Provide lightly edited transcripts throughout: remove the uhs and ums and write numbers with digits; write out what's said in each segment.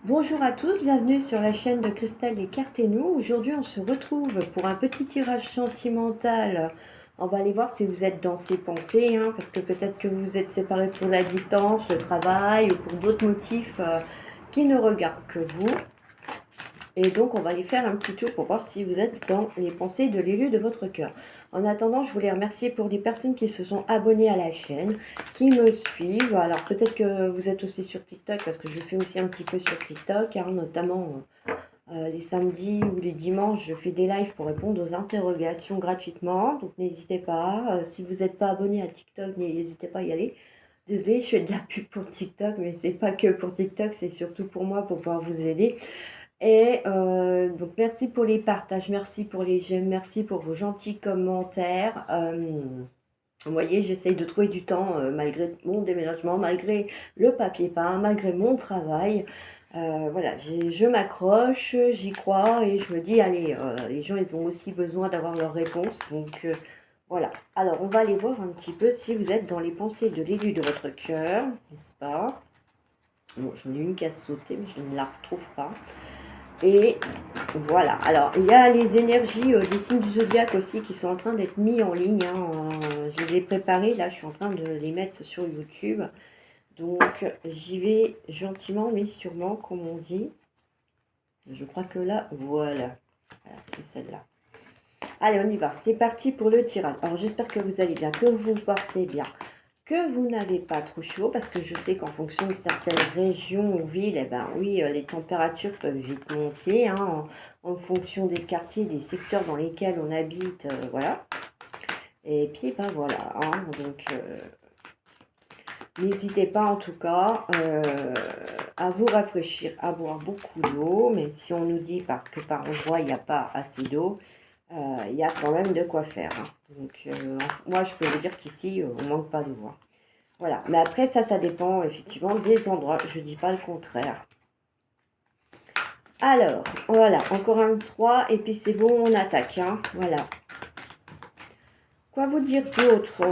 Bonjour à tous, bienvenue sur la chaîne de Christelle et Carteno. Aujourd'hui, on se retrouve pour un petit tirage sentimental. On va aller voir si vous êtes dans ces pensées, parce que peut-être que vous êtes séparés pour la distance, le travail ou pour d'autres motifs qui ne regardent que vous. Et donc, on va aller faire un petit tour pour voir si vous êtes dans les pensées de l'élu de votre cœur. En attendant, je voulais remercier pour les personnes qui se sont abonnées à la chaîne, qui me suivent. Alors, peut-être que vous êtes aussi sur TikTok, parce que je fais aussi un petit peu sur TikTok, notamment les samedis ou les dimanches, je fais des lives pour répondre aux interrogations gratuitement. Donc, n'hésitez pas. Si vous n'êtes pas abonné à TikTok, n'hésitez pas à y aller. Désolée, je fais de la pub pour TikTok, mais c'est pas que pour TikTok, c'est surtout pour moi, pour pouvoir vous aider. Et donc merci pour les partages, merci pour les j'aime, merci pour vos gentils commentaires. Vous voyez, j'essaye de trouver du temps malgré mon déménagement, malgré le papier peint, malgré mon travail. Voilà, je m'accroche, j'y crois et je me dis, allez, les gens, ils ont aussi besoin d'avoir leurs réponses. Donc voilà. Alors, on va aller voir un petit peu si vous êtes dans les pensées de l'élu de votre cœur, n'est-ce pas? Bon, j'en ai une qui a sauté, mais je ne la retrouve pas. Et voilà. Alors, il y a les énergies des signes du zodiaque aussi qui sont en train d'être mis en ligne. Je les ai préparés. Là, je suis en train de les mettre sur YouTube. Donc, j'y vais gentiment, mais sûrement, comme on dit. Je crois que là, voilà. Voilà, c'est celle-là. Allez, on y va. C'est parti pour le tirage. Alors, j'espère que vous allez bien, que vous portez bien, que vous n'avez pas trop chaud, parce que je sais qu'en fonction de certaines régions ou villes, eh ben oui, les températures peuvent vite monter, en fonction des quartiers, des secteurs dans lesquels on habite, voilà. Et puis, ben voilà, donc n'hésitez pas en tout cas à vous rafraîchir, à boire beaucoup d'eau, mais si on nous dit que par endroit, il n'y a pas assez d'eau, il y a quand même de quoi faire. Donc, moi, je peux vous dire qu'ici, on ne manque pas de voix. Voilà. Mais après, ça dépend effectivement des endroits. Je ne dis pas le contraire. Alors, voilà. Encore un 3. Et puis, c'est bon, on attaque. Voilà. Quoi vous dire d'autre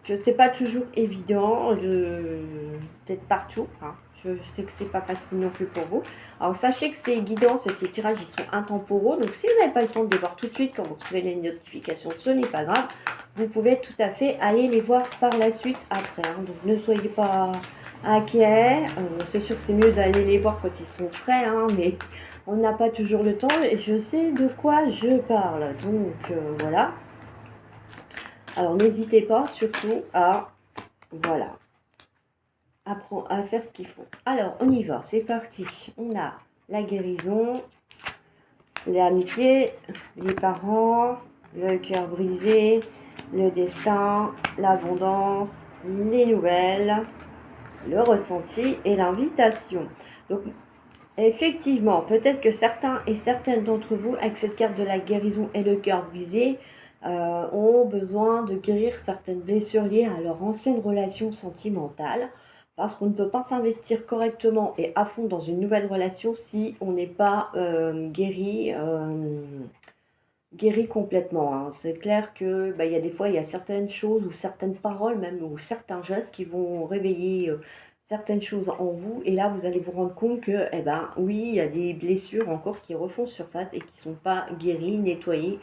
que c'est pas toujours évident, peut-être partout. Je sais que c'est pas facile non plus pour vous. Alors sachez que ces guidances et ces tirages, ils sont intemporaux. Donc si vous n'avez pas le temps de les voir tout de suite quand vous recevez les notifications, ce n'est pas grave. Vous pouvez tout à fait aller les voir par la suite après. Donc ne soyez pas inquiets. C'est sûr que c'est mieux d'aller les voir quand ils sont frais, mais on n'a pas toujours le temps. Et je sais de quoi je parle. Donc voilà. Alors n'hésitez pas surtout voilà, à faire ce qu'il faut. Alors on y va, c'est parti. On a la guérison, l'amitié, les parents, le cœur brisé, le destin, l'abondance, les nouvelles, le ressenti et l'invitation. Donc effectivement, peut-être que certains et certaines d'entre vous, avec cette carte de la guérison et le cœur brisé, ont besoin de guérir certaines blessures liées à leur ancienne relation sentimentale, parce qu'on ne peut pas s'investir correctement et à fond dans une nouvelle relation si on n'est pas guéri complètement. C'est clair que il y a des fois, il y a certaines choses ou certaines paroles même ou certains gestes qui vont réveiller certaines choses en vous et là vous allez vous rendre compte que oui, il y a des blessures encore qui refont surface et qui sont pas guéries, nettoyées.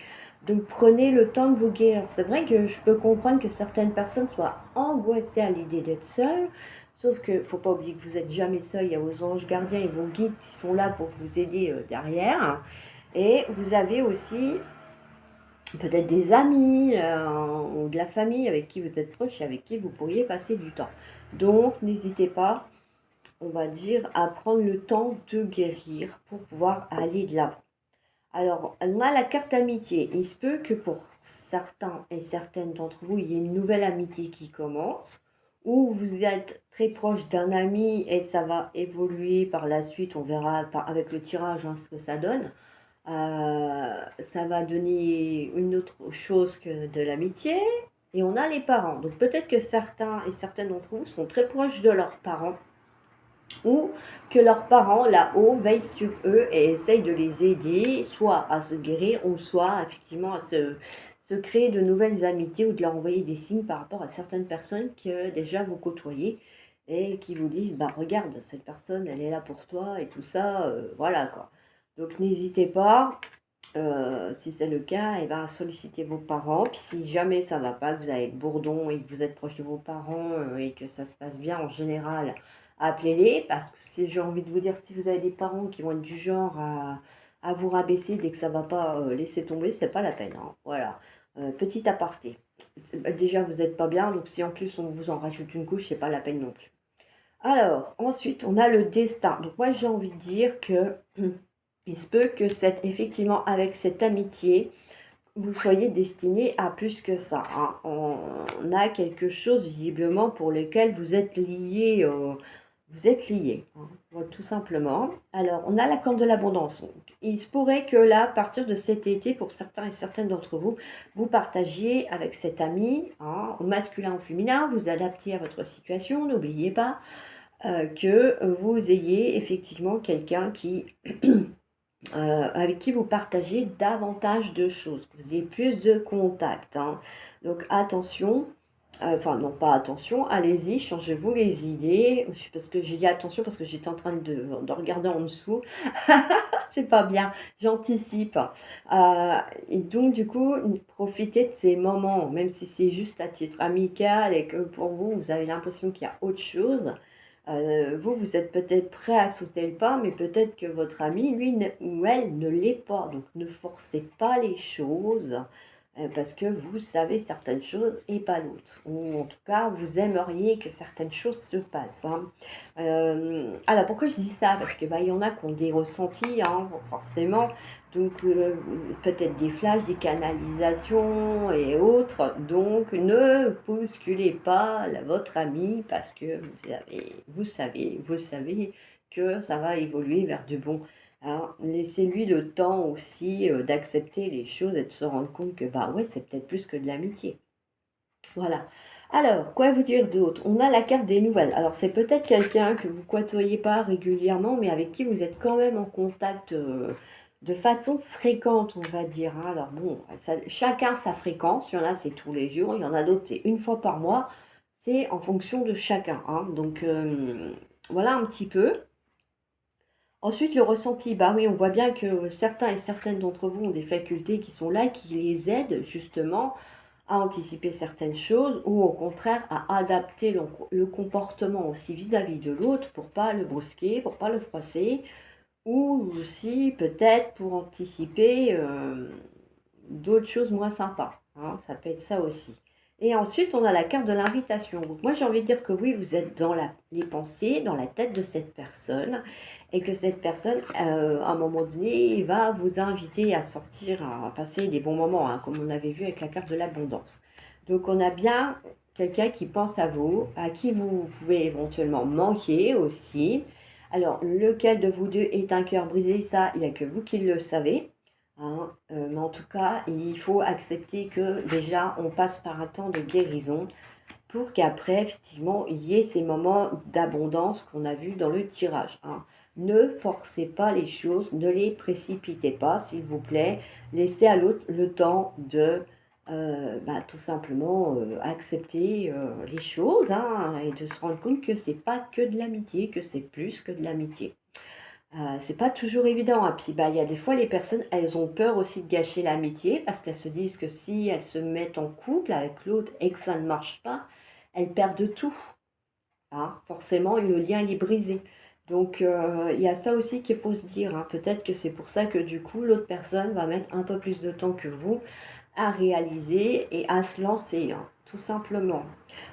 Donc prenez le temps de vous guérir. C'est vrai que je peux comprendre que certaines personnes soient angoissées à l'idée d'être seules, sauf que faut pas oublier que vous êtes jamais seul. Il y a vos anges gardiens et vos guides qui sont là pour vous aider derrière. Et vous avez aussi peut-être des amis ou de la famille avec qui vous êtes proche et avec qui vous pourriez passer du temps. Donc, n'hésitez pas, on va dire, à prendre le temps de guérir pour pouvoir aller de l'avant. Alors, on a la carte amitié. Il se peut que pour certains et certaines d'entre vous, il y ait une nouvelle amitié qui commence, ou vous êtes très proche d'un ami et ça va évoluer par la suite. On verra avec le tirage ce que ça donne. Ça va donner une autre chose que de l'amitié. Et on a les parents. Donc peut-être que certains et certaines d'entre vous sont très proches de leurs parents ou que leurs parents là-haut veillent sur eux et essayent de les aider soit à se guérir ou soit effectivement à se créer de nouvelles amitiés ou de leur envoyer des signes par rapport à certaines personnes que déjà vous côtoyez et qui vous disent, bah regarde, cette personne, elle est là pour toi et tout ça, voilà quoi. Donc n'hésitez pas, si c'est le cas, et ben, sollicitez vos parents. Puis si jamais ça va pas, que vous avez le bourdon et que vous êtes proche de vos parents et que ça se passe bien en général, appelez-les parce que si j'ai envie de vous dire, si vous avez des parents qui vont être du genre à vous rabaisser dès que ça va pas, laisser tomber, c'est pas la peine, hein. Voilà. Petit aparté. Déjà, vous n'êtes pas bien, donc si en plus on vous en rajoute une couche, c'est pas la peine non plus. Alors, ensuite, on a le destin. Donc moi, j'ai envie de dire que il se peut que effectivement, avec cette amitié, vous soyez destiné à plus que ça, hein. On a quelque chose visiblement pour lequel vous êtes liés, hein, voilà, tout simplement. Alors, on a la corde de l'abondance. Donc, il se pourrait que là, à partir de cet été, pour certains et certaines d'entre vous, vous partagiez avec cet ami, hein, au masculin ou au féminin, vous adaptez à votre situation, n'oubliez pas que vous ayez effectivement quelqu'un qui avec qui vous partagez davantage de choses, que vous ayez plus de contacts, hein. Donc attention, enfin non pas attention, allez-y, changez-vous les idées, parce que j'ai dit attention parce que j'étais en train de regarder en dessous, c'est pas bien, j'anticipe. Et donc du coup, profitez de ces moments, même si c'est juste à titre amical et que pour vous, vous avez l'impression qu'il y a autre chose. Vous, vous êtes peut-être prêt à sauter le pas, mais peut-être que votre ami, lui ou elle, ne l'est pas. Donc ne forcez pas les choses parce que vous savez certaines choses et pas d'autres. Ou en tout cas, vous aimeriez que certaines choses se passent, hein. Alors pourquoi je dis ça? Parce que bah, il y en a qui ont des ressentis, hein, forcément. Donc peut-être des flashs, des canalisations et autres. Donc ne bousculez pas votre ami parce que vous savez que ça va évoluer vers du bon. Alors, laissez-lui le temps aussi d'accepter les choses et de se rendre compte que bah ouais, c'est peut-être plus que de l'amitié. Voilà. Alors, quoi vous dire d'autre? On a la carte des nouvelles. Alors, c'est peut-être quelqu'un que vous côtoyez pas régulièrement, mais avec qui vous êtes quand même en contact de façon fréquente, on va dire, hein. Alors bon, chacun sa fréquence. Il y en a, c'est tous les jours. Il y en a d'autres, c'est une fois par mois. C'est en fonction de chacun, hein. Donc, voilà un petit peu. Ensuite, le ressenti, bah oui, on voit bien que certains et certaines d'entre vous ont des facultés qui sont là, qui les aident justement à anticiper certaines choses ou au contraire à adapter le comportement aussi vis-à-vis de l'autre pour pas le brusquer, pour pas le froisser ou aussi peut-être pour anticiper d'autres choses moins sympas, hein, ça peut être ça aussi. Et ensuite, on a la carte de l'invitation. Donc moi, j'ai envie de dire que oui, vous êtes dans les pensées, dans la tête de cette personne, et que cette personne, à un moment donné, va vous inviter à sortir, à passer des bons moments, hein, comme on avait vu avec la carte de l'abondance. Donc on a bien quelqu'un qui pense à vous, à qui vous pouvez éventuellement manquer aussi. Alors, lequel de vous deux est un cœur brisé, ça, il n'y a que vous qui le savez, hein. Mais en tout cas, il faut accepter que déjà, on passe par un temps de guérison pour qu'après, effectivement, il y ait ces moments d'abondance qu'on a vus dans le tirage, hein. Ne forcez pas les choses, ne les précipitez pas, s'il vous plaît. Laissez à l'autre le temps de bah, tout simplement accepter les choses, hein, et de se rendre compte que c'est pas que de l'amitié, que c'est plus que de l'amitié. C'est pas toujours évident, hein. Puis, bah, il y a des fois, les personnes, elles ont peur aussi de gâcher l'amitié parce qu'elles se disent que si elles se mettent en couple avec l'autre et que ça ne marche pas, elles perdent tout, hein. Forcément, le lien, il est brisé. Donc, il y a ça aussi qu'il faut se dire, hein. Peut-être que c'est pour ça que du coup, l'autre personne va mettre un peu plus de temps que vous à réaliser et à se lancer, hein, tout simplement.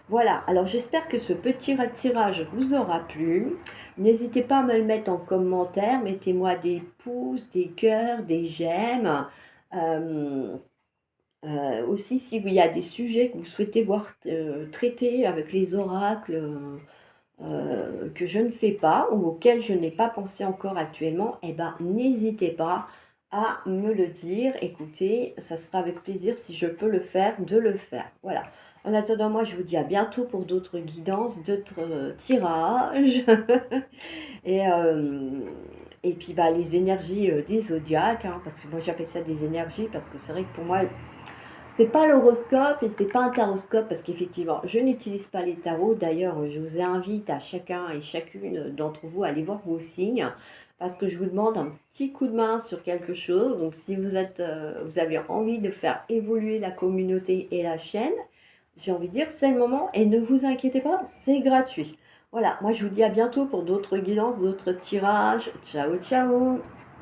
Voilà, alors j'espère que ce petit tirage vous aura plu. N'hésitez pas à me le mettre en commentaire, mettez-moi des pouces, des cœurs, des j'aime. Euh, Aussi, s'il y a des sujets que vous souhaitez voir traités avec les oracles que je ne fais pas ou auxquels je n'ai pas pensé encore actuellement, eh ben, n'hésitez pas à me le dire. Écoutez, ça sera avec plaisir si je peux le faire, de le faire. Voilà. En attendant, moi, je vous dis à bientôt pour d'autres guidances, d'autres tirages. et, euh, et puis, bah, les énergies des zodiaques, hein, parce que moi, j'appelle ça des énergies, parce que c'est vrai que pour moi, C'est pas l'horoscope et c'est pas un taroscope parce qu'effectivement, je n'utilise pas les tarots. D'ailleurs, je vous invite à chacun et chacune d'entre vous à aller voir vos signes parce que je vous demande un petit coup de main sur quelque chose. Donc, si vous avez envie de faire évoluer la communauté et la chaîne, j'ai envie de dire, c'est le moment et ne vous inquiétez pas, c'est gratuit. Voilà, moi je vous dis à bientôt pour d'autres guidances, d'autres tirages. Ciao, ciao!